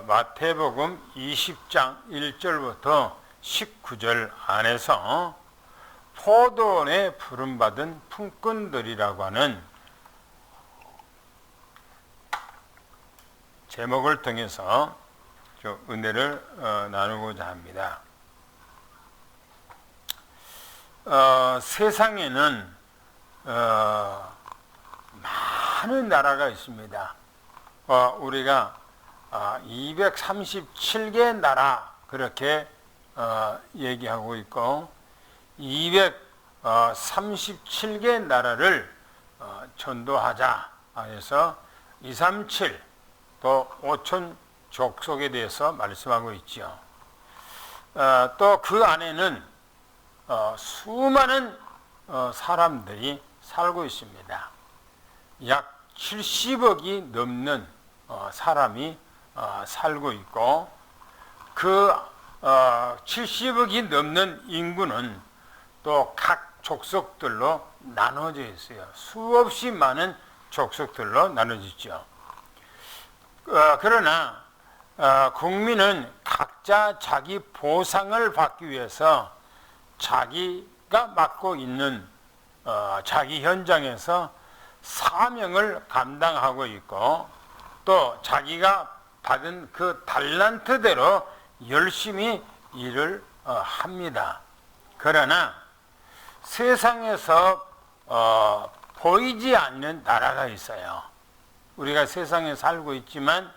마태복음 20장 1절부터 19절 안에서 포도원에 부름받은 품꾼들이라고 하는 제목을 통해서 좀 은혜를 나누고자 합니다. 세상에는 많은 나라가 있습니다. 우리가 237개 나라 그렇게 얘기하고 있고 237개 나라를 전도하자 해서 237 또 5천 족속에 대해서 말씀하고 있죠. 또 그 안에는 수많은 사람들이 살고 있습니다. 약 70억이 넘는 사람이 살고 있고 그 70억이 넘는 인구는 또 각 족속들로 나눠져 있어요. 수없이 많은 족속들로 나눠지죠. 그러나 국민은 각자 자기 보상을 받기 위해서 자기가 맡고 있는 자기 현장에서 사명을 감당하고 있고 또 자기가 받은 그 달란트대로 열심히 일을 합니다. 그러나 세상에서 보이지 않는 나라가 있어요. 우리가 세상에 살고 있지만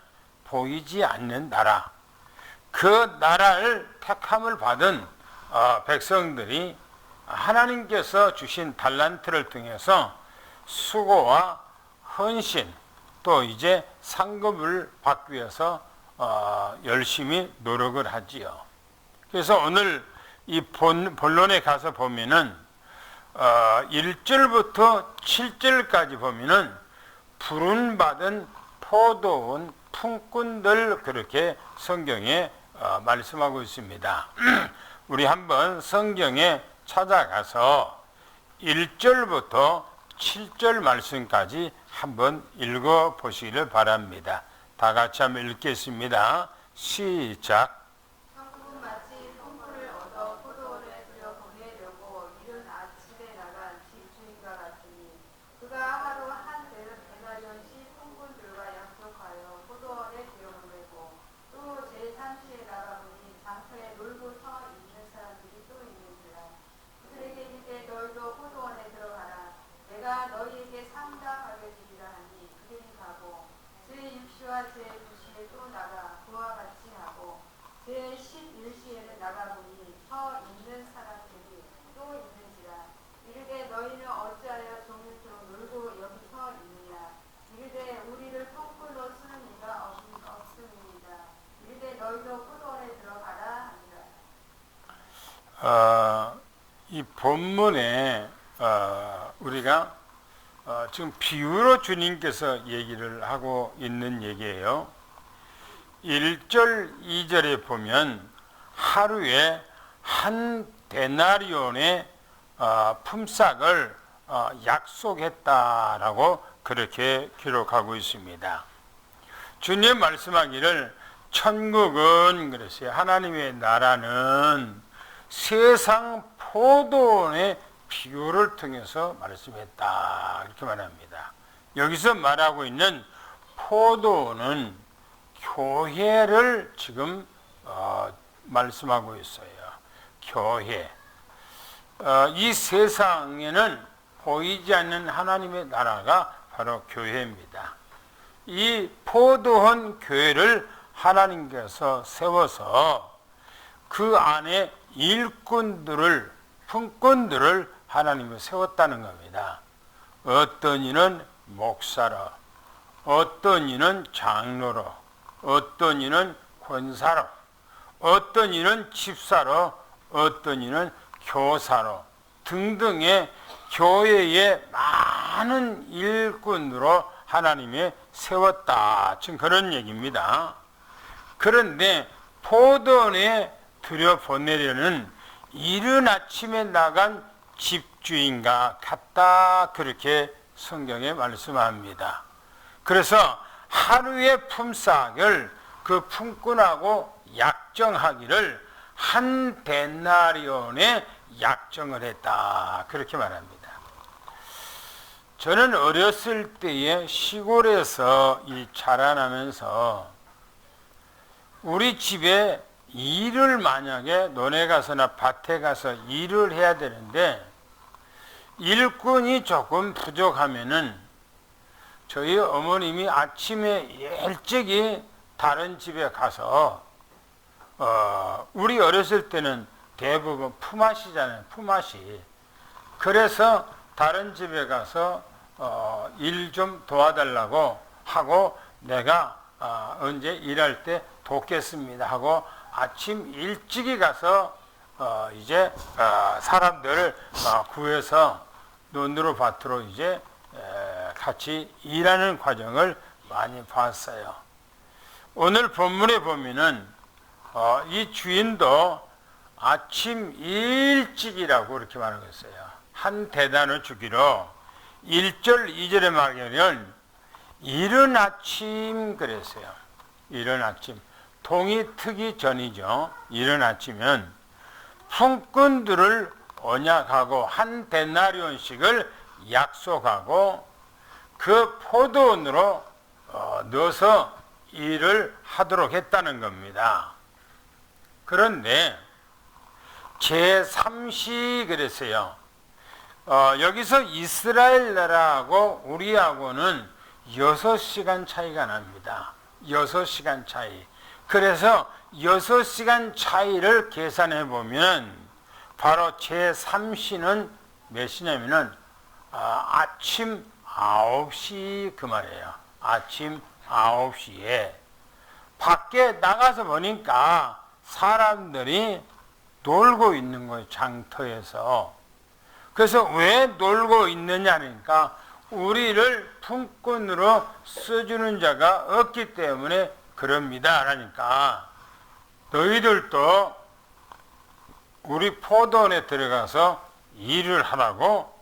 보이지 않는 나라. 그 나라를 택함을 받은 백성들이 하나님께서 주신 달란트를 통해서 수고와 헌신 또 이제 상급을 받기 위해서 열심히 노력을 하지요. 그래서 오늘 이 본론에 가서 보면은 1절부터 7절까지 보면은 부름받은 포도원 품꾼들 그렇게 성경에 말씀하고 있습니다. 우리 한번 성경에 찾아가서 1절부터 7절 말씀까지 한번 읽어 보시기를 바랍니다. 다 같이 한번 읽겠습니다. 시작. 성국은 마치 성물을 얻어 포도원에 들여보내려고 이른 아침에 나간 집주인과 같으니 그가 하루 한 데나리온씩 품꾼들과 약속하여 포도원에 들여보내고 또 제3시에 나가보니 장터에 놀고 서 있는 사람들이 또 있는지라 그들에게 이르되 너희도 포도원에 들어가라 내가 너희에게 상당하게 주리라 하니 그들이 가고 제6시와 제9시에 또 나가 그와 같이 하고 제11시에는 나가보니 서 있는 사람들이 또 있는지라 이르되 너희는 어찌하여 종일토록 놀고 여기 서 있느냐 이르되 우리를 품꾼로 쓰는 이가 없음이니이다 이르되 너희도 포도원에 들어가라 하니라. 이 본문에 우리가 지금 비유로 주님께서 얘기를 하고 있는 얘기예요. 1절, 2절에 보면 하루에 한 데나리온의 품삯을 약속했다라고 그렇게 기록하고 있습니다. 주님 말씀하기를 천국은 그랬어요. 하나님의 나라는 세상 포도원의 비유를 통해서 말씀했다 이렇게 말합니다. 여기서 말하고 있는 포도원은 교회를 지금 말씀하고 있어요. 교회. 이 세상에는 보이지 않는 하나님의 나라가 바로 교회입니다. 이 포도원 교회를 하나님께서 세워서 그 안에 일꾼들을 품꾼들을 하나님이 세웠다는 겁니다. 어떤 이는 목사로, 어떤 이는 장로로, 어떤 이는 권사로, 어떤 이는 집사로, 어떤 이는 교사로 등등의 교회의 많은 일꾼으로 하나님이 세웠다. 지금 그런 얘기입니다. 그런데 포도원에 들여보내려는 이른 아침에 나간 집주인과 같다 그렇게 성경에 말씀합니다. 그래서 하루의 품삯을 그 그 품꾼하고 약정하기를 한 데나리온에 약정을 했다. 그렇게 말합니다. 저는 어렸을 때에 시골에서 자라나면서 우리 집에 일을 만약에 논에 가서나 밭에 가서 일을 해야 되는데 일꾼이 조금 부족하면은 저희 어머님이 아침에 일찍이 다른 집에 가서 우리 어렸을 때는 대부분 품앗이잖아요. 품앗이. 그래서 다른 집에 가서 일 좀 도와달라고 하고 내가 언제 일할 때 돕겠습니다 하고 아침 일찍이 가서 이제 사람들을 구해서 논으로 밭으로 이제 같이 일하는 과정을 많이 봤어요. 오늘 본문에 보면은 이 주인도 아침 일찍이라고 이렇게 말하고 있어요. 한 대단을 주기로 1절 2절에 말하면 이른 아침 그랬어요. 이른 아침. 동이 트기 전이죠. 이른 아침은 품꾼들을 언약하고 한 데나리온씩을 약속하고 그 포도원으로 넣어서 일을 하도록 했다는 겁니다. 그런데 제3시 그랬어요. 여기서 이스라엘 나라하고 우리하고는 6시간 차이가 납니다. 6시간 차이. 그래서 6시간 차이를 계산해 보면 바로 제3시는 몇 시냐면은 아침 9시 그 말이에요. 아침 9시에 밖에 나가서 보니까 사람들이 놀고 있는 거예요. 장터에서. 그래서 왜 놀고 있느냐니까 우리를 품꾼으로 써주는 자가 없기 때문에 그럽니다. 그러니까 너희들도 우리 포도원에 들어가서 일을 하라고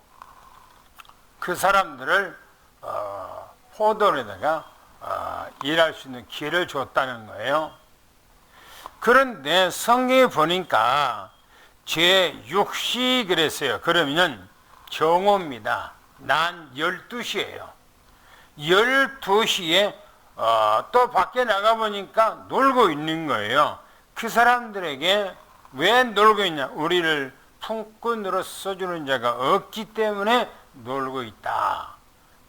그 사람들을 포도원에다가 일할 수 있는 기회를 줬다는 거예요. 그런데 성경에 보니까 제6시 그랬어요. 그러면 정오입니다. 난 12시예요. 12시에 또 밖에 나가보니까 놀고 있는 거예요. 그 사람들에게 왜 놀고 있냐? 우리를 품꾼으로 써주는 자가 없기 때문에 놀고 있다.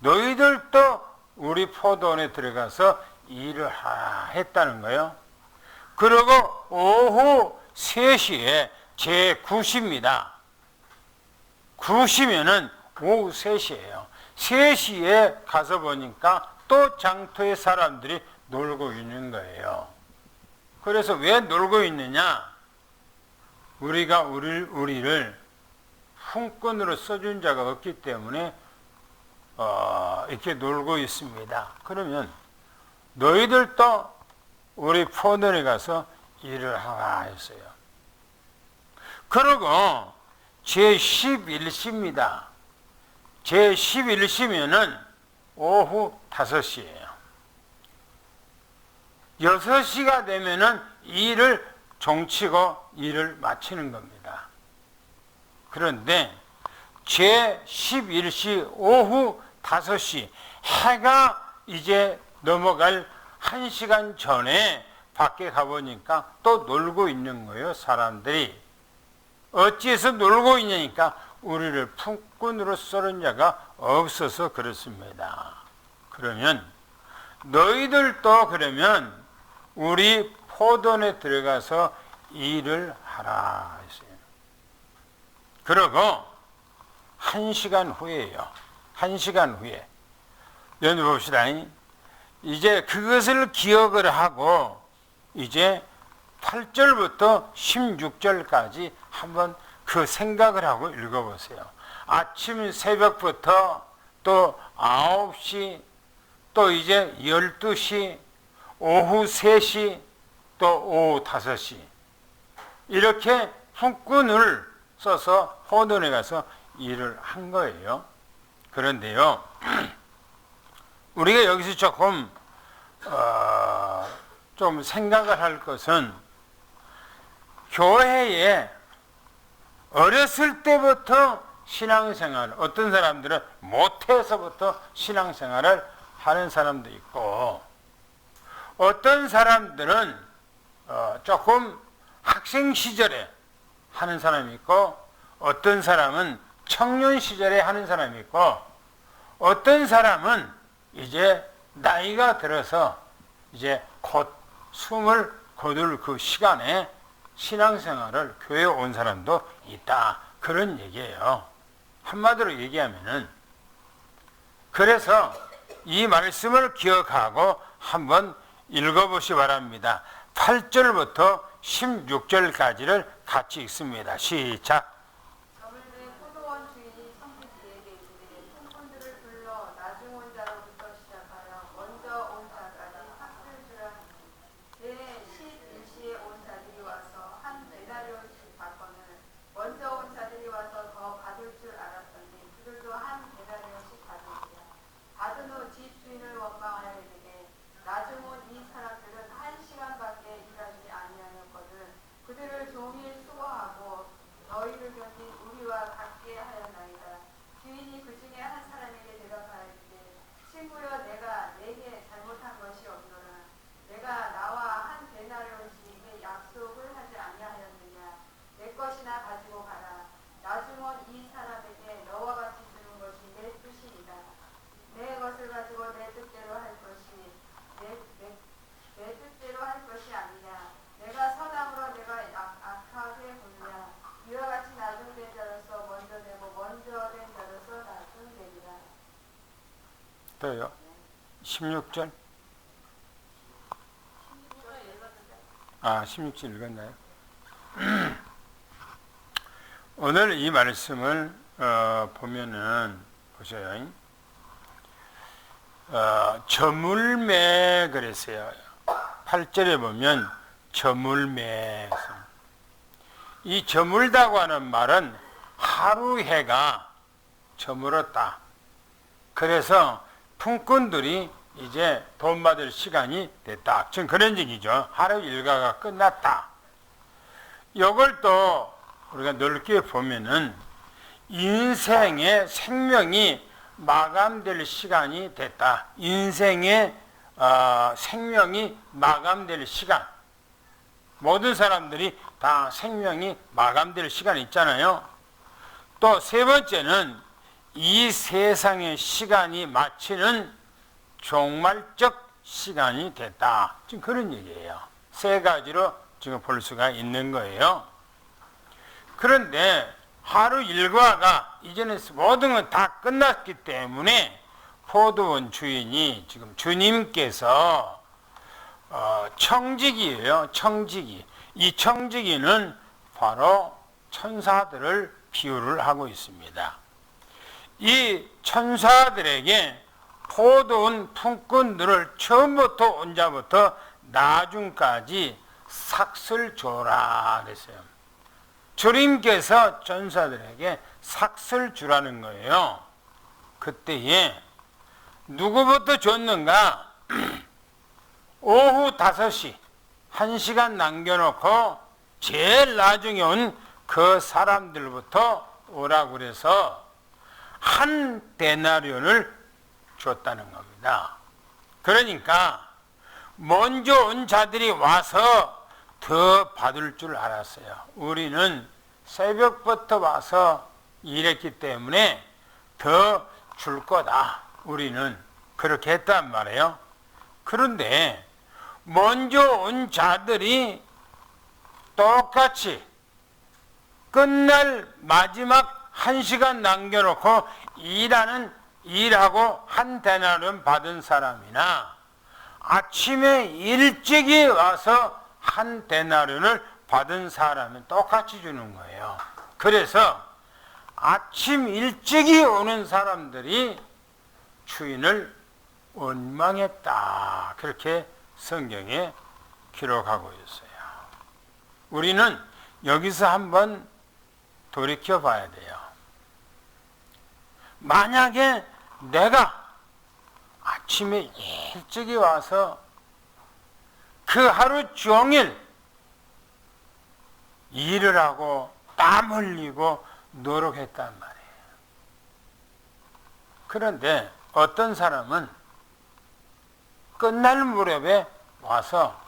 너희들도 우리 포도원에 들어가서 일을 했다는 거예요. 그리고 오후 3시에 제9시입니다. 9시면은 오후 3시예요. 3시에 가서 보니까 또 장터의 사람들이 놀고 있는 거예요. 그래서 왜 놀고 있느냐? 우리가 우리를 품꾼으로 써준 자가 없기 때문에 이렇게 놀고 있습니다. 그러면 너희들도 우리 포도원에 가서 일을 하라 했어요. 그리고 제11시입니다. 제11시면은 오후 5시예요. 6시가 되면은 일을 종치고 일을 마치는 겁니다. 그런데 제11시 오후 5시 해가 이제 넘어갈 1시간 전에 밖에 가보니까 또 놀고 있는 거예요. 사람들이. 어찌해서 놀고 있냐니까 우리를 품꾼으로 써는 자가 없어서 그렇습니다. 그러면 너희들도 그러면 우리 포도원에 들어가서 일을 하라 했어요. 그리고 1시간 후에요. 1시간 후에. 여러분 봅시다. 이제 그것을 기억을 하고 이제 8절부터 16절까지 한번 그 생각을 하고 읽어보세요. 아침 새벽부터 또 9시 또 이제 12시 오후 3시 또 오후 5시 이렇게 품꾼을 써서 포도원에 가서 일을 한 거예요. 그런데요, 우리가 여기서 조금 좀 생각을 할 것은 교회에 어렸을 때부터 신앙생활, 어떤 사람들은 못해서부터 신앙생활을 하는 사람도 있고, 어떤 사람들은 조금 학생 시절에 하는 사람이 있고, 어떤 사람은 청년 시절에 하는 사람이 있고, 어떤 사람은 이제 나이가 들어서 이제 곧 숨을 거둘 그 시간에 신앙생활을 교회에 온 사람도 있다. 그런 얘기예요. 한마디로 얘기하면은, 그래서 이 말씀을 기억하고 한번 읽어보시 바랍니다. 8절부터 16절까지를 같이 읽습니다. 시작. 저물매 포도원 주인이 청지기에게 이르되 품꾼들을 불러 나중 온 자로부터 시작하여 먼저 온 자까지 삭슬 주라 하니 제 11시에 온 자들이 와서 한 데나리온씩 받거늘 먼저 온 자들이 와서 더 받을 줄 알았더니 그들도 한 데나리온씩 받으리라. 받은 후 집 주인을 원망하여 이르되 나중 온 이 사람들은 1시간밖에 일하지 아니하였거든 그들을 종일 수고하고 너희를 견딘 우리와 같게 하였나이다. 주인이 그 중에 한 사람에게 대답하였되 친구여 내가 내게 잘못한 것이 없노라. 내가 나와 한 데나리온씩의 약속을 하지 아니하였느냐. 내 것이나 가지고 가라. 나중 온 이 사람에게 너와 같이 주는 것이 내 뜻이니라. 내 것을 가지고 내 뜻대로 할 것이 내 뜻대로 할 것이 아니냐. 내가 선함으로 내가 악하게 보느냐. 이와 같이 나중된 자로서 먼저 되고 먼저 된 자로서 나중되리라. 또요. 16절. 16절 읽었나요? 오늘 이 말씀을 보면은 보세요. 저물매 그랬어요. 8절에 보면 저물매. 이 저물다고 하는 말은 하루 해가 저물었다. 그래서 품꾼들이 이제 돈 받을 시간이 됐다. 지금 그런 얘기죠. 하루 일과가 끝났다. 이걸 또 우리가 넓게 보면은 인생의 생명이 마감될 시간이 됐다. 인생의 생명이 마감될 시간. 모든 사람들이 다 생명이 마감될 시간이 있잖아요. 또 세 번째는 이 세상의 시간이 마치는 종말적 시간이 됐다. 지금 그런 얘기예요. 세 가지로 지금 볼 수가 있는 거예요. 그런데 하루 일과가 이제는 모든 건 다 끝났기 때문에 포도원 주인이 지금 주님께서 청지기예요. 청지기. 이 청지기는 바로 천사들을 비유를 하고 있습니다. 이 천사들에게 포도원 품꾼들을 처음부터 온 자부터 나중까지 삭슬 줘라 그랬어요. 주님께서 천사들에게 삭슬 주라는 거예요. 그때에 누구부터 줬는가? 오후 5시 1시간 남겨놓고 제일 나중에 온 그 사람들부터 오라고 그래서 한 데나리온을 줬다는 겁니다. 그러니까 먼저 온 자들이 와서 더 받을 줄 알았어요. 우리는 새벽부터 와서 일했기 때문에 더 줄 거다. 우리는 그렇게 했단 말이에요. 그런데 먼저 온 자들이 똑같이 끝날 마지막 1시간 남겨놓고 일하고 한 데나리온 받은 사람이나 아침에 일찍이 와서 한 데나리온을 받은 사람은 똑같이 주는 거예요. 그래서 아침 일찍이 오는 사람들이 주인을 원망했다. 그렇게 성경에 기록하고 있어요. 우리는 여기서 한번 돌이켜 봐야 돼요. 만약에 내가 아침에 일찍이 와서 그 하루 종일 일을 하고 땀 흘리고 노력했단 말이에요. 그런데 어떤 사람은 끝날 무렵에 와서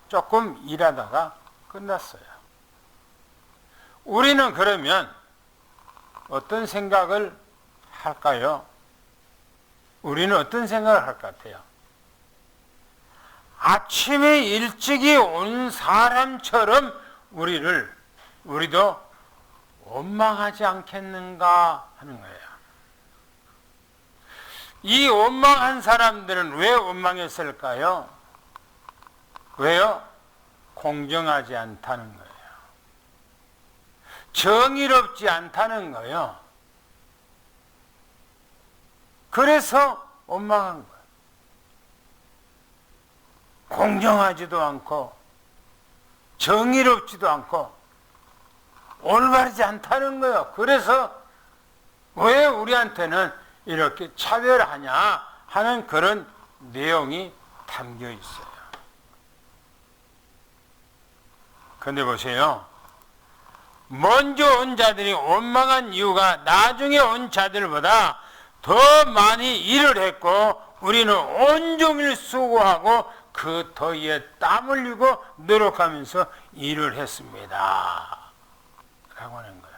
조금 일하다가 끝났어요. 우리는 그러면 어떤 생각을 할까요? 우리는 어떤 생각을 할 것 같아요? 아침에 일찍이 온 사람처럼 우리도 원망하지 않겠는가 하는 거예요. 이 원망한 사람들은 왜 원망했을까요? 왜요? 공정하지 않다는 거예요. 정의롭지 않다는 거예요. 그래서 원망한 거예요. 공정하지도 않고 정의롭지도 않고 올바르지 않다는 거예요. 그래서 왜 우리한테는 이렇게 차별하냐 하는 그런 내용이 담겨 있어요. 근데 보세요. 먼저 온 자들이 원망한 이유가 나중에 온 자들보다 더 많이 일을 했고 우리는 온종일 수고하고 그 더위에 땀 흘리고 노력하면서 일을 했습니다. 라고 하는 거예요.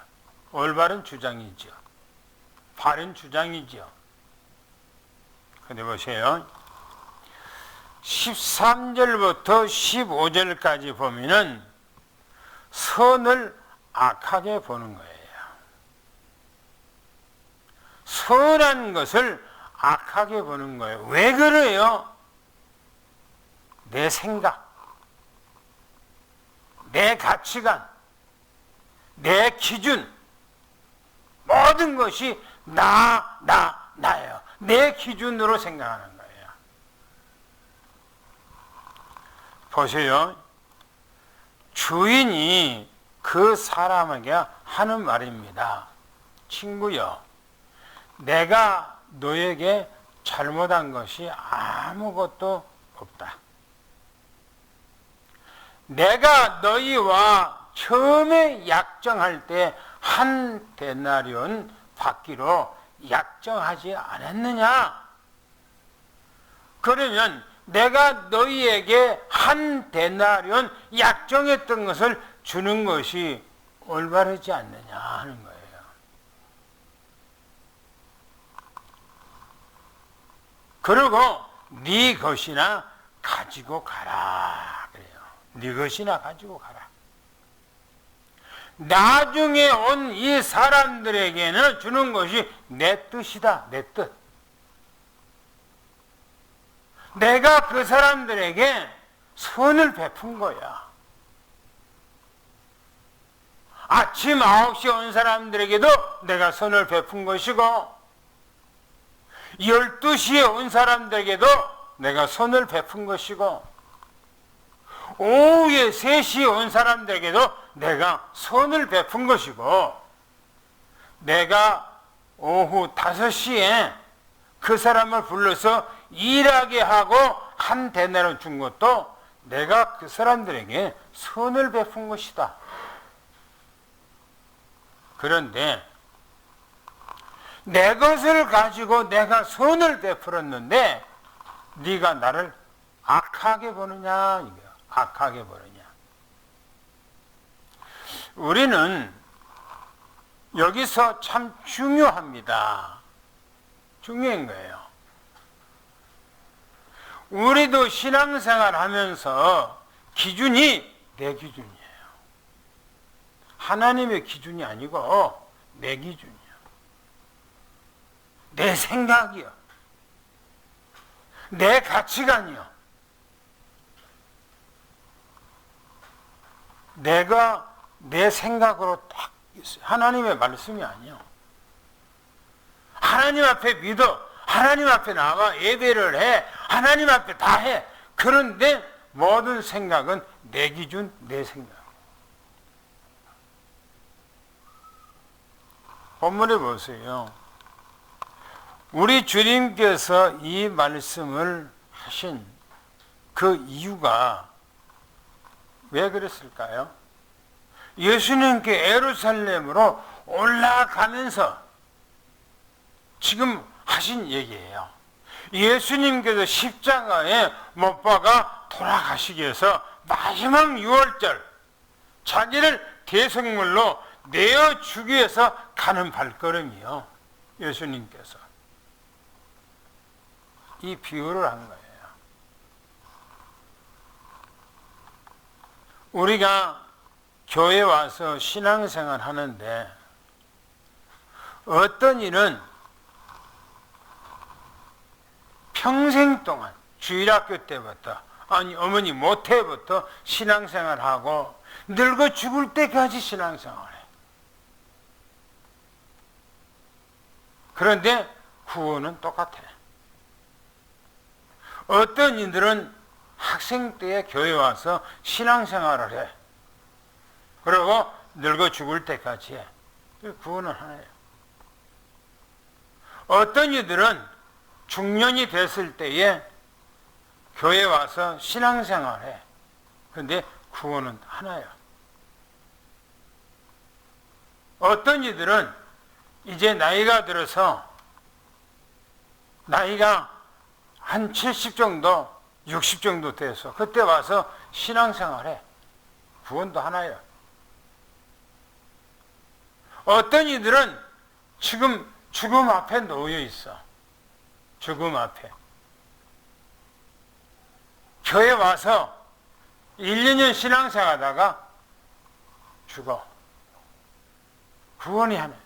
올바른 주장이죠. 바른 주장이죠. 근데 보세요. 13절부터 15절까지 보면은 선을 악하게 보는 거예요. 선한 것을 악하게 보는 거예요. 왜 그래요? 내 생각, 내 가치관, 내 기준, 모든 것이 나예요. 내 기준으로 생각하는 거예요. 보세요. 주인이 그 사람에게 하는 말입니다. 친구여, 내가 너에게 잘못한 것이 아무것도 없다. 내가 너희와 처음에 약정할 때 한 데나리온 받기로 약정하지 않았느냐? 그러면 내가 너희에게 한 데나리온 약정했던 것을 주는 것이 올바르지 않느냐 하는 거예요. 그리고 네 것이나 가지고 가라 그래요. 네 것이나 가지고 가라. 나중에 온 이 사람들에게는 주는 것이 내 뜻이다. 내 뜻. 내가 그 사람들에게 선을 베푼 거야. 아침 9시에 온 사람들에게도 내가 선을 베푼 것이고 12시에 온 사람들에게도 내가 선을 베푼 것이고 오후에 3시에 온 사람들에게도 내가 선을 베푼 것이고 내가 오후 5시에 그 사람을 불러서 일하게 하고 한 데나리온 준 것도 내가 그 사람들에게 선을 베푼 것이다. 그런데 내 것을 가지고 내가 선을 베풀었는데 네가 나를 악하게 보느냐 이거야. 악하게 보느냐. 우리는 여기서 참 중요합니다. 중요한 거예요. 우리도 신앙생활 하면서 기준이 내 기준이에요. 하나님의 기준이 아니고 내 기준이에요. 내 생각이요. 내 가치관이요. 내가 내 생각으로 딱 있어요. 하나님의 말씀이 아니요. 하나님 앞에 믿어. 하나님 앞에 나가 예배를 해. 하나님 앞에 다 해. 그런데 모든 생각은 내 기준, 내 생각. 본문에 보세요. 우리 주님께서 이 말씀을 하신 그 이유가 왜 그랬을까요? 예수님께 예루살렘으로 올라가면서 지금 하신 얘기예요. 예수님께서 십자가에 못 박아 돌아가시기 위해서 마지막 6월절 자기를 대속물로 내어주기 위해서 가는 발걸음이요. 예수님께서 이 비유를 한 거예요. 우리가 교회 와서 신앙생활 하는데 어떤 일은 평생 동안 주일학교 때부터 아니 어머니 모태부터 신앙생활하고 늙어 죽을 때까지 신앙생활해. 그런데 구원은 똑같아. 어떤 이들은 학생 때에 교회 와서 신앙생활을 해. 그리고 늙어 죽을 때까지 해. 구원은 하나예요. 어떤 이들은 중년이 됐을 때에 교회 와서 신앙생활해. 그런데 구원은 하나예요. 어떤 이들은 이제 나이가 들어서 나이가 한 70 정도, 60 정도 돼서 그때 와서 신앙생활해. 구원도 하나예요. 어떤 이들은 지금 죽음 앞에 놓여 있어. 죽음 앞에. 교회 와서 1, 2년 신앙생활 하다가 죽어. 구원이 하나예요.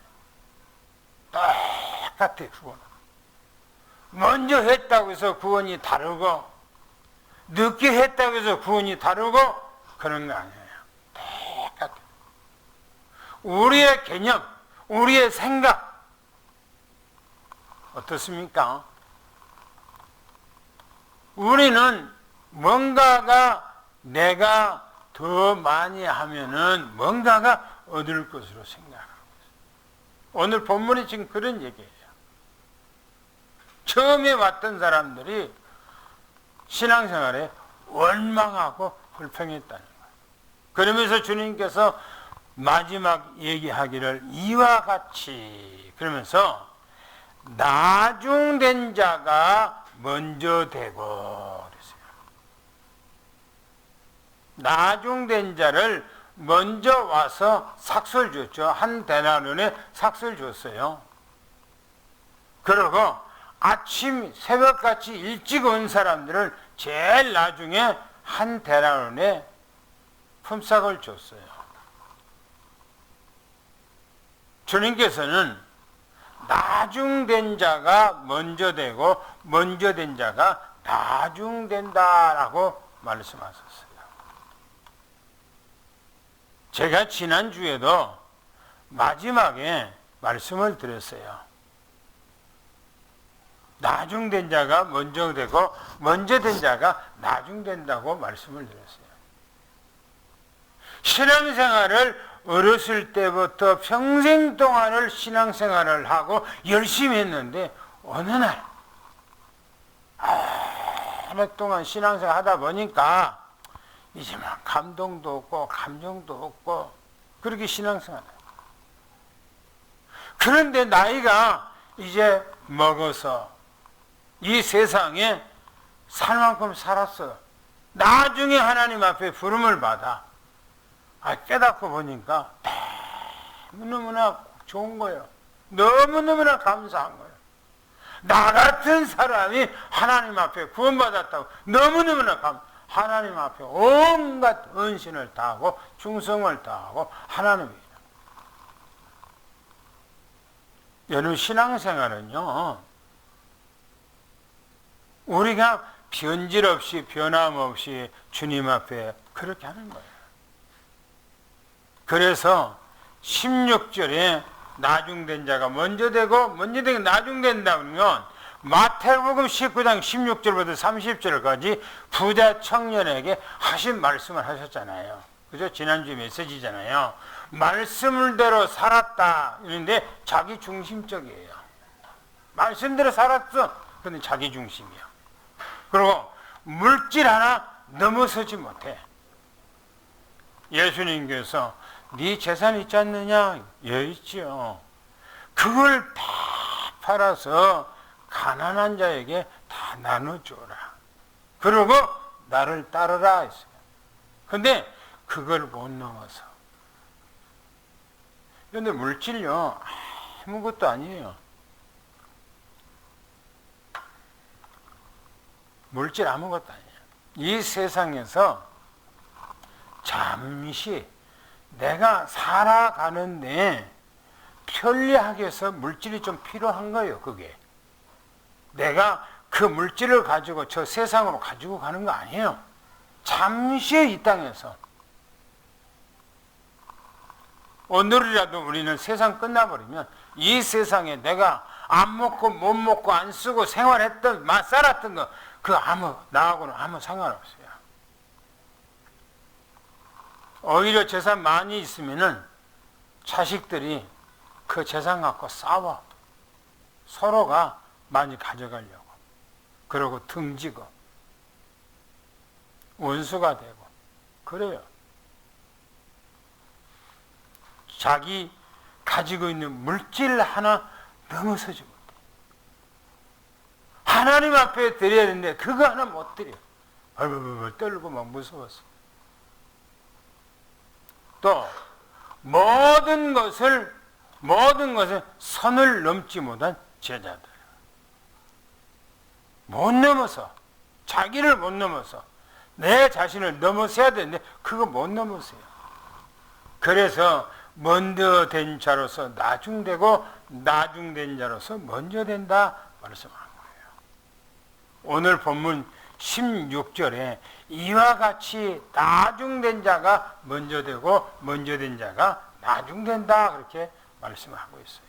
똑같아, 구원은. 먼저 했다고 해서 구원이 다르고, 늦게 했다고 해서 구원이 다르고, 그런 거 아니에요. 똑같아. 우리의 개념, 우리의 생각, 어떻습니까? 우리는 뭔가가 내가 더 많이 하면은 뭔가가 얻을 것으로 생각하고 있어요. 오늘 본문이 지금 그런 얘기예요. 처음에 왔던 사람들이 신앙생활에 원망하고 불평했다는 거예요. 그러면서 주님께서 마지막 얘기하기를 이와 같이 그러면서 나중된 자가 먼저 되고 그랬어요. 나중된 자를 먼저 와서 삭설 줬죠. 한 데나리온에 삭설 줬어요. 그리고 아침 새벽같이 일찍 온 사람들을 제일 나중에 한 데나리온에 품삯을 줬어요. 주님께서는 나중된 자가 먼저 되고 먼저 된 자가 나중된다라고 말씀하셨어요. 제가 지난주에도 마지막에 말씀을 드렸어요. 나중된 자가 먼저 되고 먼저 된 자가 나중된다고 말씀을 드렸어요. 신앙생활을 어렸을 때부터 평생 동안을 신앙생활을 하고 열심히 했는데 어느 날 오랫동안 신앙생활 하다 보니까 이제 막 감동도 없고 감정도 없고 그렇게 신앙생활. 그런데 나이가 이제 먹어서 이 세상에 살 만큼 살았어. 나중에 하나님 앞에 부름을 받아. 깨닫고 보니까 너무너무나 좋은 거예요. 너무너무나 감사한 거예요. 나 같은 사람이 하나님 앞에 구원받았다고 너무너무나 하나님 앞에 온갖 헌신을 다하고 충성을 다하고 하나님이. 여러분 신앙생활은요. 우리가 변질 없이 변함없이 주님 앞에 그렇게 하는 거예요. 그래서 16절에 나중된 자가 먼저 되고 먼저 되고 나중된다 그러면 마태복음 19장 16절부터 30절까지 부자 청년에게 하신 말씀을 하셨잖아요. 그죠? 지난주 메시지잖아요. 말씀대로 살았다 이런데 자기 중심적이에요. 말씀대로 살았어. 근데 자기 중심이야. 그리고 물질 하나 넘어서지 못해. 예수님께서 네 재산 있지 않느냐? 예, 있지요. 그걸 다 팔아서 가난한 자에게 다 나눠줘라. 그러고 나를 따르라 했어요. 근데 그걸 못 넘어서. 근데 물질요, 아무것도 아니에요. 물질 아무것도 아니에요. 이 세상에서 잠시 내가 살아가는데 편리하게 해서 물질이 좀 필요한 거예요, 그게. 내가 그 물질을 가지고 저 세상으로 가지고 가는 거 아니에요. 잠시 이 땅에서. 오늘이라도 우리는 세상 끝나버리면 이 세상에 내가 안 먹고 못 먹고 안 쓰고 생활했던, 살았던 거, 나하고는 아무 상관없어요. 오히려 재산 많이 있으면은 자식들이 그 재산 갖고 싸워. 서로가 많이 가져가려고. 그러고 등지고 원수가 되고 그래요. 자기 가지고 있는 물질 하나 넘어서지 못해. 하나님 앞에 드려야 되는데 그거 하나 못 드려. 벌벌벌 떨고 막 무서웠어. 또 모든 것을 선을 넘지 못한 제자들. 못 넘어서, 자기를 못 넘어서 내 자신을 넘어서야 되는데 그거 못 넘어서요. 그래서 먼저 된 자로서 나중되고 나중된 자로서 먼저 된다 말씀한 거예요. 오늘 본문 16절에 이와 같이 나중된 자가 먼저 되고 먼저 된 자가 나중된다 그렇게 말씀하고 있어요.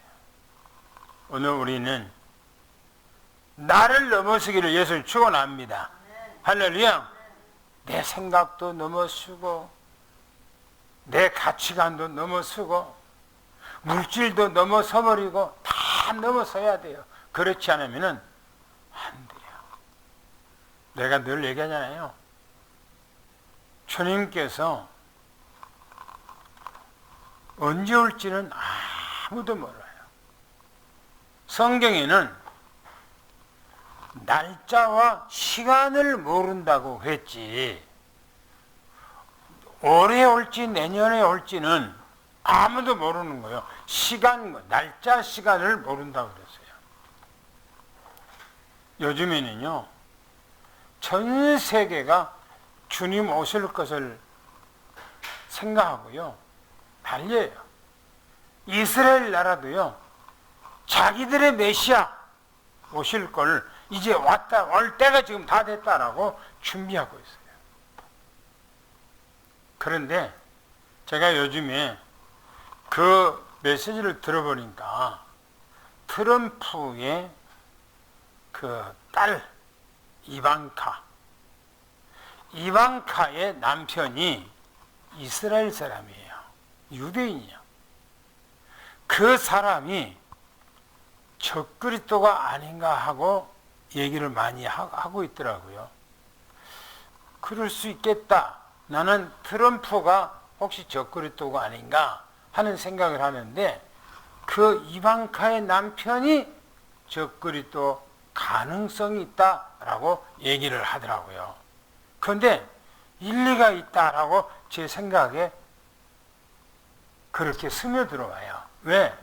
오늘 우리는 나를 넘어서기를 예수를 축원합니다. 할렐루야. 내 생각도 넘어서고 내 가치관도 넘어서고 물질도 넘어서버리고 다 넘어서야 돼요. 그렇지 않으면 안 돼요. 내가 늘 얘기하잖아요. 주님께서 언제 올지는 아무도 몰라요. 성경에는 날짜와 시간을 모른다고 했지 올해 올지 내년에 올지는 아무도 모르는 거예요. 날짜 시간을 모른다고 그랬어요. 요즘에는요, 전 세계가 주님 오실 것을 생각하고요, 달려요. 이스라엘 나라도요, 자기들의 메시아 오실 걸 이제 올 때가 지금 다 됐다라고 준비하고 있어요. 그런데 제가 요즘에 그 메시지를 들어보니까 트럼프의 그 딸 이방카의 남편이 이스라엘 사람이에요. 유대인이요. 그 사람이 적그리스도가 아닌가 하고 얘기를 많이 하고 있더라고요. 그럴 수 있겠다. 나는 트럼프가 혹시 적그리스도가 아닌가 하는 생각을 하는데 그 이방카의 남편이 적그리스도 가능성이 있다라고 얘기를 하더라고요. 그런데 일리가 있다라고 제 생각에 그렇게 스며들어와요. 왜?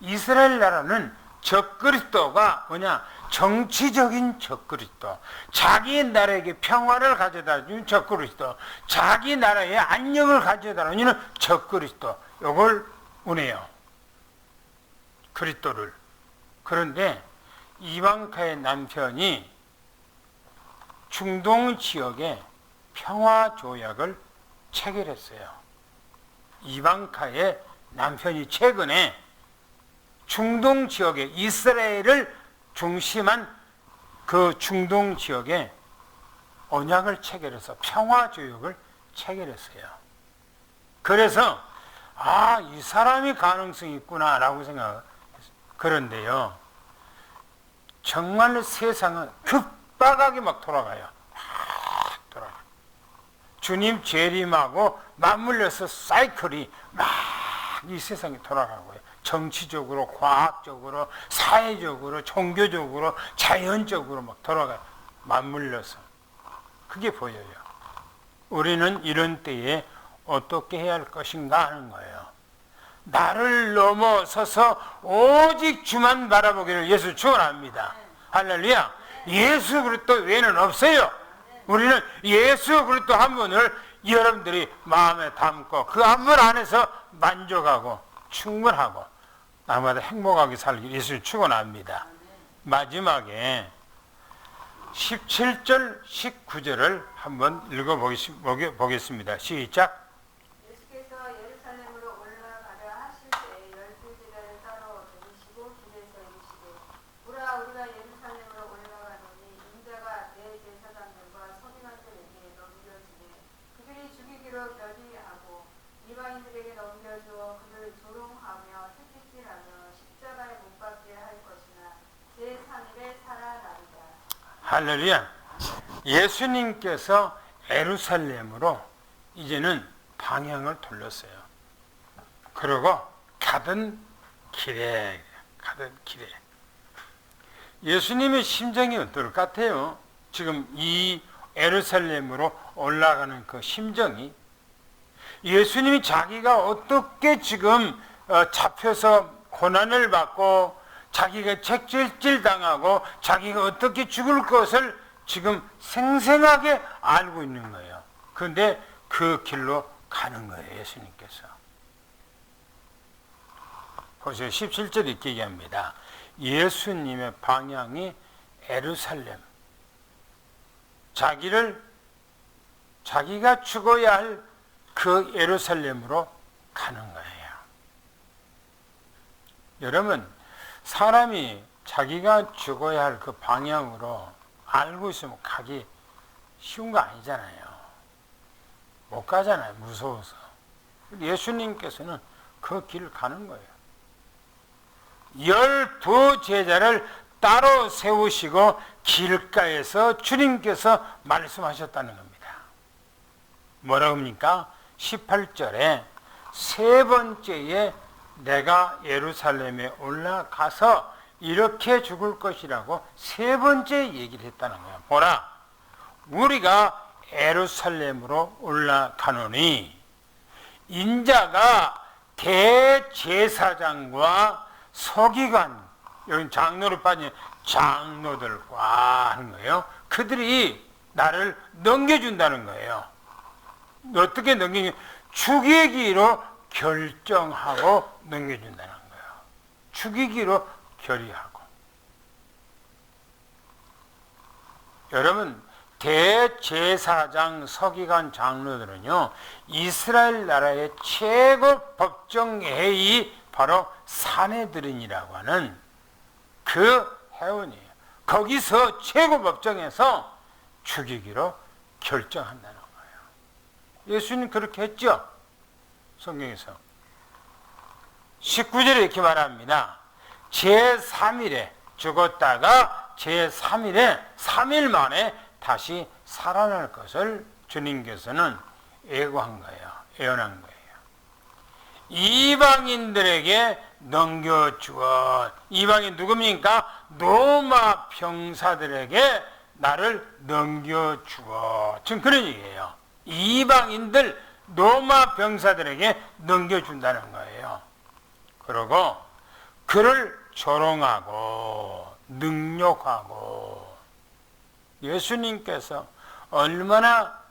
이스라엘 나라는 적그리스도가 뭐냐? 정치적인 적그리스도, 자기 나라에게 평화를 가져다 주는 적그리스도, 자기 나라에 안녕을 가져다 주는 적그리스도, 이걸 원해요. 그리스도를. 그런데 이방카의 남편이 중동 지역에 평화 조약을 체결했어요. 이방카의 남편이 최근에 중동 지역에 이스라엘을 중심한 그 중동 지역에 언약을 체결해서 평화 조약을 체결했어요. 그래서 이 사람이 가능성이 있구나라고 생각했어요. 그런데요, 정말 세상은 급박하게 막 돌아가요. 주님 재림하고 맞물려서 사이클이 막 이 세상에 돌아가고요. 정치적으로, 과학적으로, 사회적으로, 종교적으로, 자연적으로 막 돌아가요. 맞물려서. 그게 보여요. 우리는 이런 때에 어떻게 해야 할 것인가 하는 거예요. 나를 넘어서서 오직 주만 바라보기를 예수 축원합니다. 할렐루야. 예수 그리스도 외에는 없어요. 우리는 예수 그리스도 한 분을 여러분들이 마음에 담고 그 한 분 안에서 만족하고 충분하고 나마다 행복하게 살기 예수 축원합니다. 마지막에 17절 19절을 한번 읽어보겠습니다. 시작. 예수께서 예루살렘으로 올라가려 하실 때 12제자를 따로 데리시고 길에서 이르시되 보라 우리가 예루살렘으로 올라가노니 인자가 대제사장들과 서기관들에게 넘겨지되 그들이 죽이기로 결의하고 이방인들에게 넘겨주어 그들을 조롱하며 채찍질하며 십자가에 못 박게 할 것이나 제3일에 살아나리라. 할렐루야. 예수님께서 예루살렘으로 이제는 방향을 돌렸어요. 그리고 가던 길에 예수님의 심정이 어떨 것 같아요? 지금 이 예루살렘으로 올라가는 그 심정이 예수님이 자기가 어떻게 지금 잡혀서 고난을 받고 자기가 책질질 당하고 자기가 어떻게 죽을 것을 지금 생생하게 알고 있는 거예요. 그런데 그 길로 가는 거예요. 예수님께서. 보세요. 17절 이렇게 얘기합니다. 예수님의 방향이 예루살렘. 자기가 죽어야 할 그 예루살렘으로 가는 거예요. 여러분, 사람이 자기가 죽어야 할 그 방향으로 알고 있으면 가기 쉬운 거 아니잖아요. 못 가잖아요. 무서워서. 예수님께서는 그 길을 가는 거예요. 12제자를 따로 세우시고 길가에서 주님께서 말씀하셨다는 겁니다. 뭐라고 합니까? 18절에 세 번째에 내가 예루살렘에 올라가서 이렇게 죽을 것이라고 세 번째 얘기를 했다는 거예요. 보라, 우리가 예루살렘으로 올라가노니 인자가 대제사장과 서기관, 여기 장로로 빠진 장로들과 하는 거예요. 그들이 나를 넘겨준다는 거예요. 어떻게 넘기냐? 죽이기로 결정하고 넘겨준다는 거예요. 죽이기로 결의하고. 여러분, 대제사장, 서기관, 장로들은요, 이스라엘 나라의 최고 법정회의 바로 산헤드린이라고 하는 그 회원이에요. 거기서 최고 법정에서 죽이기로 결정한다는 거예요. 예수님 그렇게 했죠? 성경에서. 19절에 이렇게 말합니다. 제3일에 죽었다가 제3일에 3일 만에 다시 살아날 것을 주님께서는 예고한 거예요. 예언한 거예요. 이방인들에게 넘겨주어. 이방인 누굽니까? 로마 병사들에게 나를 넘겨주어. 지금 그런 얘기예요. 이방인들 로마 병사들에게 넘겨준다는 거예요. 그리고 그를 조롱하고 능욕하고. 예수님께서 얼마나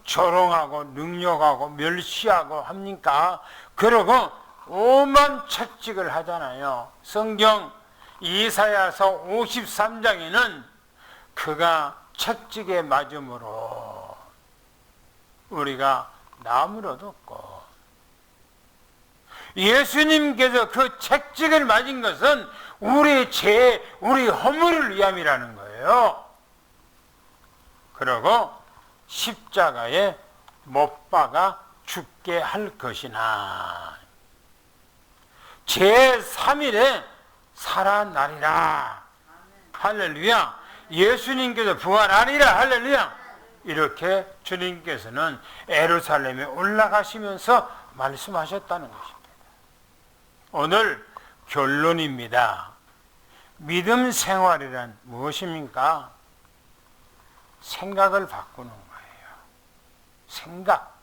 조롱하고 능욕하고 멸시하고 합니까? 그리고 오만 채찍을 하잖아요. 성경 이사야서 53장에는 그가 채찍에 맞음으로 우리가 나음을 얻었고, 예수님께서 그 채찍을 맞은 것은 우리 죄, 우리 허물을 위함이라는 거예요. 그리고 십자가에 못 박아 죽게 할 것이나 제3일에 살아나리라. 할렐루야. 예수님께서 부활하리라. 할렐루야. 이렇게 주님께서는 예루살렘에 올라가시면서 말씀하셨다는 것입니다. 오늘 결론입니다. 믿음 생활이란 무엇입니까? 생각을 바꾸는 거예요. 생각.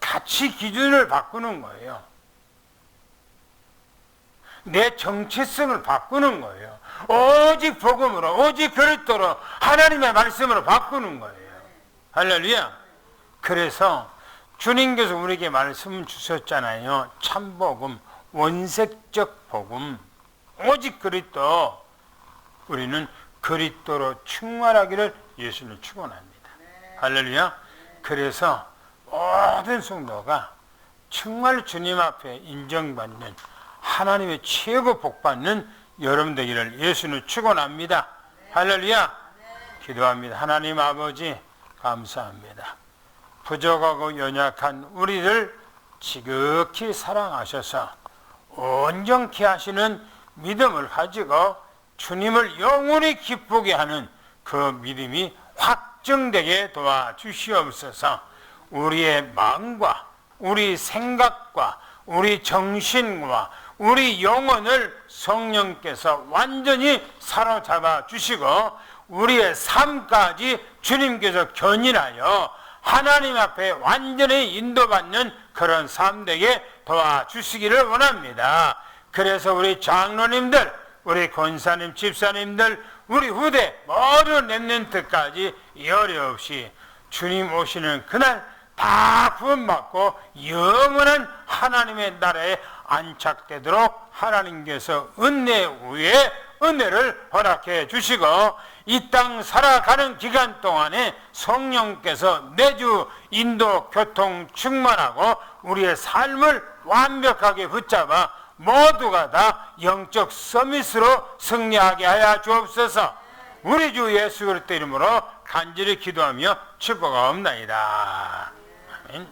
가치 기준을 바꾸는 거예요. 내 정체성을 바꾸는 거예요. 오직 복음으로, 오직 그리스도로, 하나님의 말씀으로 바꾸는 거예요. 할렐루야. 그래서 주님께서 우리에게 말씀 주셨잖아요. 참복음, 원색적 복음, 오직 그리스도. 우리는 그리스도로 충만하기를 예수는 축원합니다. 할렐루야. 그래서 모든 성도가 정말 주님 앞에 인정받는 하나님의 최고 복받는 여러분 되기를 예수는 축원합니다. 할렐루야. 기도합니다. 하나님 아버지 감사합니다. 부족하고 연약한 우리를 지극히 사랑하셔서 온전케 하시는 믿음을 가지고 주님을 영원히 기쁘게 하는 그 믿음이 확정되게 도와주시옵소서. 우리의 마음과 우리 생각과 우리 정신과 우리 영혼을 성령께서 완전히 사로잡아 주시고 우리의 삶까지 주님께서 견인하여 하나님 앞에 완전히 인도받는 그런 삶 되게 도와주시기를 원합니다. 그래서 우리 장로님들, 우리 권사님, 집사님들, 우리 후대 모든 렘넌트까지 열이 없이 주님 오시는 그날 다 구원받고 영원한 하나님의 나라에 안착되도록 하나님께서 은혜 위에 은혜를 허락해 주시고 이 땅 살아가는 기간 동안에 성령께서 내주 인도 교통 충만하고 우리의 삶을 완벽하게 붙잡아 모두가 다 영적 서밋으로 승리하게 하여 주옵소서. 우리 주 예수 그리스도 이름으로 간절히 기도하며 축복하옵나이다. 아멘.